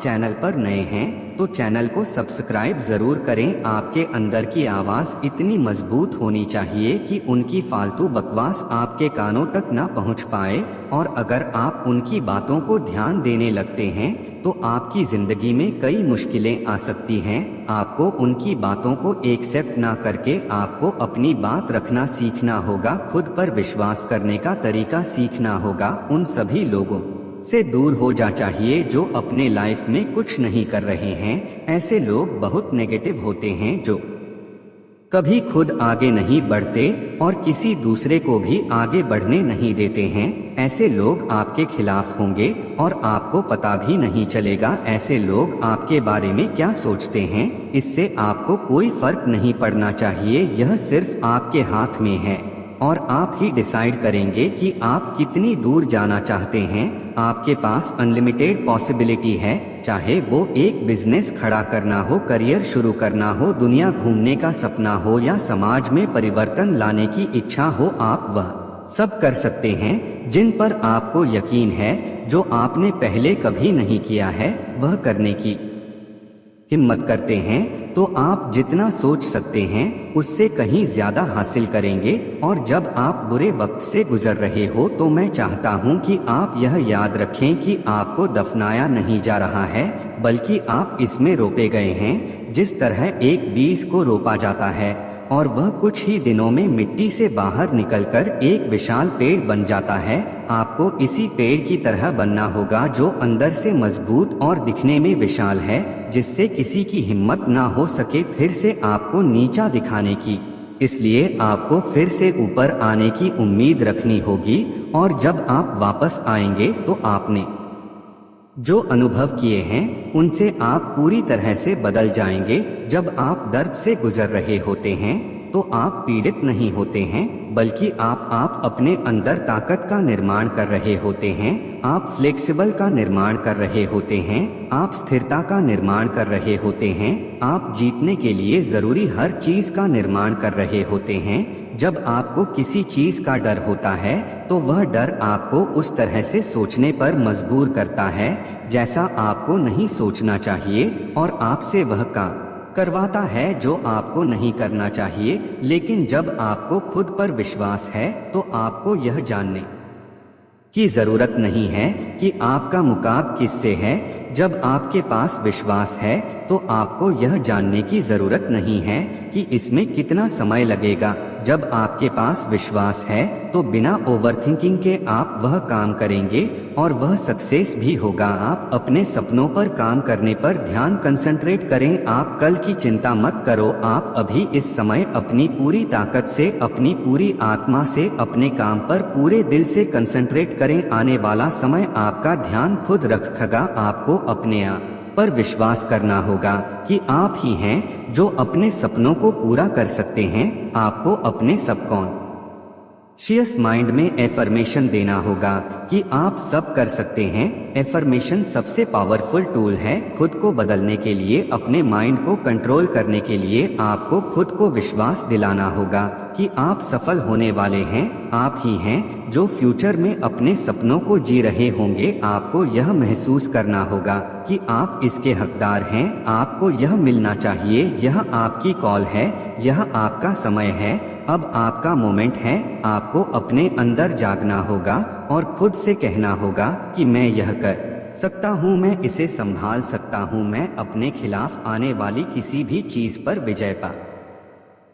Channel पर नए हैं तो चैनल को सब्सक्राइब जरूर करें। आपके अंदर की आवाज इतनी मजबूत होनी चाहिए कि उनकी फालतू बकवास आपके कानों तक ना पहुंच पाए, और अगर आप उनकी बातों को ध्यान देने लगते हैं तो आपकी जिंदगी में कई मुश्किलें आ सकती हैं। आपको उनकी बातों को एक्सेप्ट ना करके आपको अपनी बात रखना सीखना होगा, खुद पर विश्वास करने का तरीका सीखना होगा। उन सभी लोगों से दूर हो जा चाहिए जो अपने लाइफ में कुछ नहीं कर रहे हैं। ऐसे लोग बहुत नेगेटिव होते हैं जो कभी खुद आगे नहीं बढ़ते और किसी दूसरे को भी आगे बढ़ने नहीं देते हैं। ऐसे लोग आपके खिलाफ होंगे और आपको पता भी नहीं चलेगा। ऐसे लोग आपके बारे में क्या सोचते हैं इससे आपको कोई फर्क नहीं पड़ना चाहिए। यह सिर्फ आपके हाथ में है और आप ही डिसाइड करेंगे कि आप कितनी दूर जाना चाहते हैं। आपके पास अनलिमिटेड पॉसिबिलिटी है, चाहे वो एक बिजनेस खड़ा करना हो, करियर शुरू करना हो, दुनिया घूमने का सपना हो या समाज में परिवर्तन लाने की इच्छा हो। आप वह सब कर सकते हैं जिन पर आपको यकीन है। जो आपने पहले कभी नहीं किया है वह करने की हिम्मत करते हैं तो आप जितना सोच सकते हैं उससे कहीं ज्यादा हासिल करेंगे। और जब आप बुरे वक्त से गुजर रहे हो तो मैं चाहता हूं कि आप यह याद रखें कि आपको दफनाया नहीं जा रहा है, बल्कि आप इसमें रोपे गए हैं। जिस तरह एक बीज को रोपा जाता है और वह कुछ ही दिनों में मिट्टी से बाहर निकलकर एक विशाल पेड़ बन जाता है, आपको इसी पेड़ की तरह बनना होगा जो अंदर से मजबूत और दिखने में विशाल है, जिससे किसी की हिम्मत ना हो सके फिर से आपको नीचा दिखाने की। इसलिए आपको फिर से ऊपर आने की उम्मीद रखनी होगी, और जब आप वापस आएंगे तो आपने जो अनुभव किए हैं उनसे आप पूरी तरह से बदल जाएंगे। जब आप दर्द से गुजर रहे होते हैं तो आप पीड़ित नहीं होते हैं, बल्कि आप अपने अंदर ताकत का निर्माण कर रहे होते हैं। आप फ्लेक्सिबल का निर्माण कर रहे होते हैं, आप स्थिरता का निर्माण कर रहे होते हैं, आप जीतने के लिए जरूरी हर चीज का निर्माण कर रहे होते हैं। जब आपको किसी चीज का डर होता है तो वह डर आपको उस तरह से सोचने पर मजबूर करता है जैसा आपको नहीं सोचना चाहिए, और आपसे वह काम करवाता है जो आपको नहीं करना चाहिए। लेकिन जब आपको खुद पर विश्वास है तो आपको यह जानने की जरूरत नहीं है कि आपका मुकाबला किससे है। जब आपके पास विश्वास है तो आपको यह जानने की जरूरत नहीं है कि इसमें कितना समय लगेगा। जब आपके पास विश्वास है तो बिना ओवरथिंकिंग के आप वह काम करेंगे और वह सक्सेस भी होगा। आप अपने सपनों पर काम करने पर ध्यान कंसंट्रेट करें। आप कल की चिंता मत करो, आप अभी इस समय अपनी पूरी ताकत से, अपनी पूरी आत्मा से अपने काम पर पूरे दिल से कंसंट्रेट करें। आने वाला समय आपका ध्यान खुद रखेगा। आपको अपने आप पर विश्वास करना होगा कि आप ही हैं जो अपने सपनों को पूरा कर सकते हैं। आपको अपने सबकॉन्शियस माइंड में एफर्मेशन देना होगा कि आप सब कर सकते हैं। एफर्मेशन सबसे पावरफुल टूल है खुद को बदलने के लिए। अपने माइंड को कंट्रोल करने के लिए आपको खुद को विश्वास दिलाना होगा कि आप सफल होने वाले हैं। आप ही हैं जो फ्यूचर में अपने सपनों को जी रहे होंगे। आपको यह महसूस करना होगा कि आप इसके हकदार हैं। आपको यह मिलना चाहिए। यह आपकी कॉल है, यह आपका समय है, अब आपका मोमेंट है। आपको अपने अंदर जागना होगा और खुद से कहना होगा कि मैं यह कर सकता हूँ, मैं इसे संभाल सकता हूँ, मैं अपने खिलाफ आने वाली किसी भी चीज पर विजय पा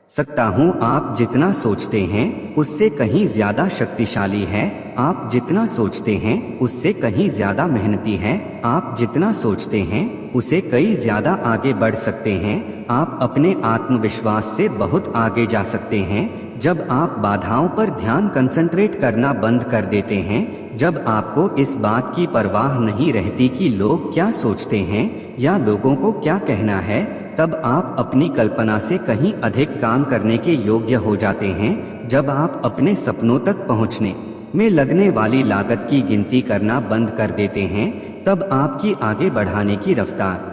सकता हूँ। आप जितना सोचते हैं उससे कहीं ज्यादा शक्तिशाली है। आप जितना सोचते हैं उससे कहीं ज्यादा मेहनती हैं। आप जितना सोचते हैं उसे कई ज्यादा आगे बढ़ सकते हैं। आप अपने आत्मविश्वास से बहुत आगे जा सकते हैं। जब आप बाधाओं पर ध्यान कंसंट्रेट करना बंद कर देते हैं, जब आपको इस बात की परवाह नहीं रहती कि लोग क्या सोचते हैं या लोगों को क्या कहना है, तब आप अपनी कल्पना से कहीं अधिक काम करने के योग्य हो जाते हैं। जब आप अपने सपनों तक पहुंचने में लगने वाली लागत की गिनती करना बंद कर देते हैं, तब आपकी आगे बढ़ाने की रफ्तार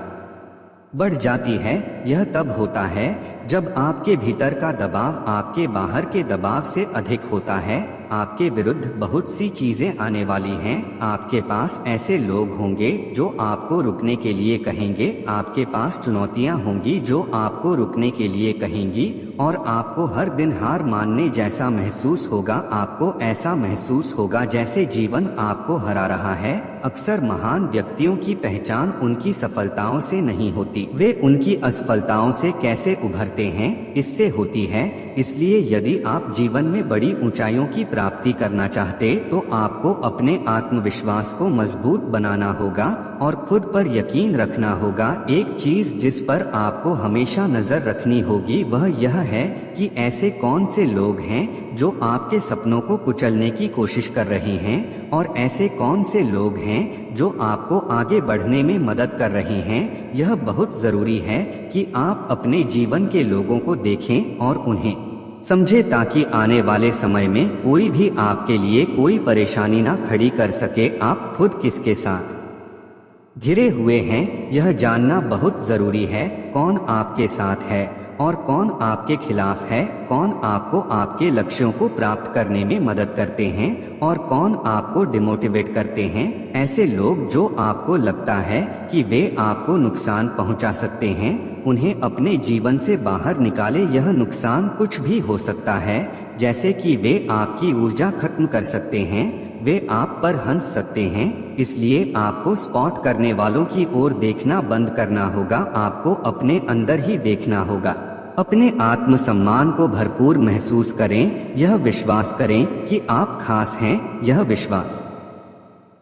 बढ़ जाती है। यह तब होता है जब आपके भीतर का दबाव आपके बाहर के दबाव से अधिक होता है। आपके विरुद्ध बहुत सी चीजें आने वाली हैं। आपके पास ऐसे लोग होंगे जो आपको रुकने के लिए कहेंगे, आपके पास चुनौतियां होंगी जो आपको रुकने के लिए कहेंगी, और आपको हर दिन हार मानने जैसा महसूस होगा। आपको ऐसा महसूस होगा जैसे जीवन आपको हरा रहा है। अक्सर महान व्यक्तियों की पहचान उनकी सफलताओं से नहीं होती, वे उनकी असफलताओं से कैसे उभरते हैं इससे होती है। इसलिए यदि आप जीवन में बड़ी ऊंचाइयों की प्राप्ति करना चाहते तो आपको अपने आत्मविश्वास को मजबूत बनाना होगा और खुद पर यकीन रखना होगा। एक चीज जिस पर आपको हमेशा नजर रखनी होगी वह यह है कि ऐसे कौन से लोग हैं जो आपके सपनों को कुचलने की कोशिश कर रहे हैं, और ऐसे कौन से लोग हैं जो आपको आगे बढ़ने में मदद कर रहे हैं। यह बहुत जरूरी है कि आप अपने जीवन के लोगों को देखें और उन्हें समझे, ताकि आने वाले समय में कोई भी आपके लिए कोई परेशानी ना खड़ी कर सके। आप खुद किसके साथ घिरे हुए हैं यह जानना बहुत जरूरी है। कौन आपके साथ है और कौन आपके खिलाफ है, कौन आपको आपके लक्ष्यों को प्राप्त करने में मदद करते हैं और कौन आपको डिमोटिवेट करते हैं। ऐसे लोग जो आपको लगता है कि वे आपको नुकसान पहुंचा सकते हैं, उन्हें अपने जीवन से बाहर निकाले। यह नुकसान कुछ भी हो सकता है, जैसे कि वे आपकी ऊर्जा खत्म कर सकते हैं, वे आप पर हंस सकते हैं। इसलिए आपको स्पॉट करने वालों की ओर देखना बंद करना होगा। आपको अपने अंदर ही देखना होगा। अपने आत्मसम्मान को भरपूर महसूस करें। यह विश्वास करें कि आप खास हैं। यह विश्वास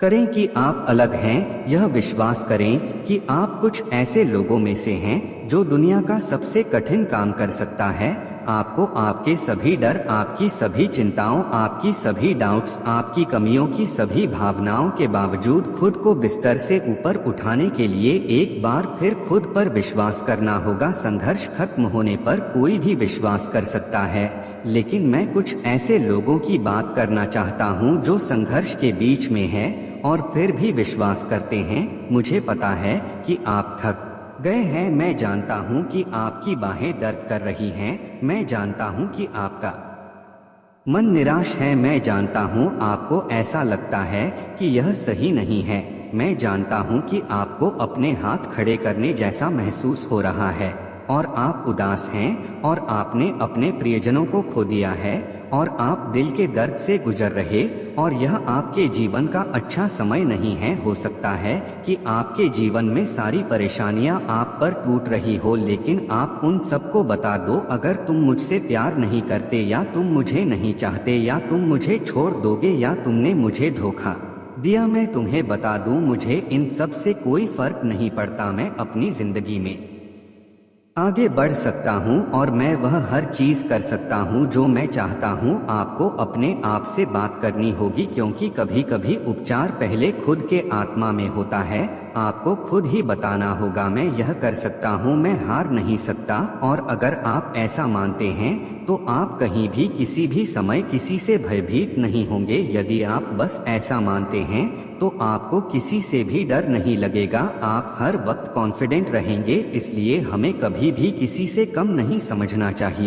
करें कि आप अलग हैं। यह विश्वास करें कि आप कुछ ऐसे लोगों में से हैं जो दुनिया का सबसे कठिन काम कर सकता है। आपको आपके सभी डर, आपकी सभी चिंताओं, आपकी सभी डाउट्स, आपकी कमियों की सभी भावनाओं के बावजूद खुद को बिस्तर से ऊपर उठाने के लिए एक बार फिर खुद पर विश्वास करना होगा। संघर्ष खत्म होने पर कोई भी विश्वास कर सकता है, लेकिन मैं कुछ ऐसे लोगों की बात करना चाहता हूं जो संघर्ष के बीच में है और फिर भी विश्वास करते हैं। मुझे पता है कि आप थक गए हैं, मैं जानता हूं कि आपकी बाहें दर्द कर रही हैं, मैं जानता हूं कि आपका मन निराश है, मैं जानता हूं आपको ऐसा लगता है कि यह सही नहीं है, मैं जानता हूं कि आपको अपने हाथ खड़े करने जैसा महसूस हो रहा है और आप उदास हैं और आपने अपने प्रियजनों को खो दिया है और आप दिल के दर्द से गुजर रहे और यह आपके जीवन का अच्छा समय नहीं है। हो सकता है कि आपके जीवन में सारी परेशानियां आप पर टूट रही हो, लेकिन आप उन सबको बता दो, अगर तुम मुझसे प्यार नहीं करते या तुम मुझे नहीं चाहते या तुम मुझे छोड़ दोगे या तुमने मुझे धोखा दिया, मैं तुम्हें बता दूं मुझे इन सब से कोई फर्क नहीं पड़ता। मैं अपनी जिंदगी में आगे बढ़ सकता हूं और मैं वह हर चीज कर सकता हूं जो मैं चाहता हूं। आपको अपने आप से बात करनी होगी, क्योंकि कभी कभी उपचार पहले खुद के आत्मा में होता है। आपको खुद ही बताना होगा, मैं यह कर सकता हूं, मैं हार नहीं सकता। और अगर आप ऐसा मानते हैं तो आप कहीं भी किसी भी समय किसी से भयभीत नहीं होंगे। यदि आप बस ऐसा मानते हैं तो आपको किसी से भी डर नहीं लगेगा। आप हर वक्त कॉन्फिडेंट रहेंगे। इसलिए हमें कभी भी किसी से कम नहीं समझना चाहिए।